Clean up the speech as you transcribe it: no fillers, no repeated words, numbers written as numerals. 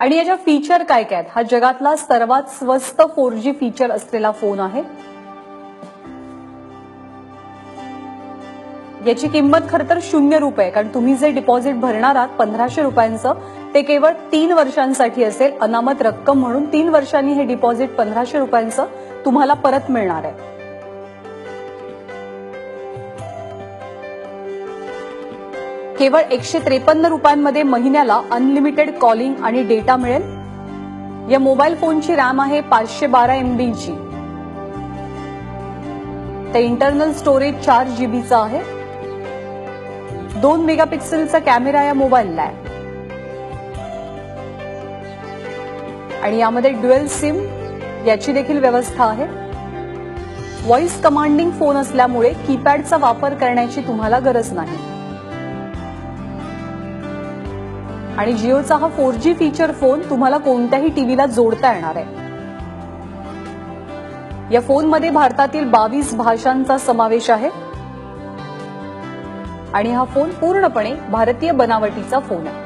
आणि याच्या फीचर काय काय आहेत? हा जगातला सर्वात स्वस्त 4G फीचर असलेला फोन आहे. याची किंमत खरं तर ₹0, कारण तुम्ही जे डिपॉझिट भरणार आहात 1500 रुपयांचं ते केवळ 3 वर्षांसाठी असेल. अनामत रक्कम म्हणून 3 वर्षांनी हे डिपॉझिट 1500 रुपयांचं तुम्हाला परत मिळणार आहे. केवळ 153 रुपयांमध्ये महिन्याला अनलिमिटेड कॉलिंग आणि डेटा मिळेल. या मोबाईल फोनची रॅम आहे 512 MB ची. ते इंटरनल स्टोरेज 4 GB चा आहे. 2 मेगापिक्सेलचा कॅमेरा या मोबाईलला आहे. आणि यामध्ये ड्युअल सिम याची देखील व्यवस्था आहे. व्हॉइस कमांडिंग फोन असल्यामुळे कीपॅडचा वापर करण्याची तुम्हाला गरज नाही. आणि जिओचा हा 4G फीचर फोन तुम्हाला कोणत्याही टीव्हीला जोडता येणार आहे. या फोनमध्ये भारतातील 22 भाषांचा समावेश आहे. आणि हा फोन पूर्णपणे भारतीय बनावटीचा फोन आहे.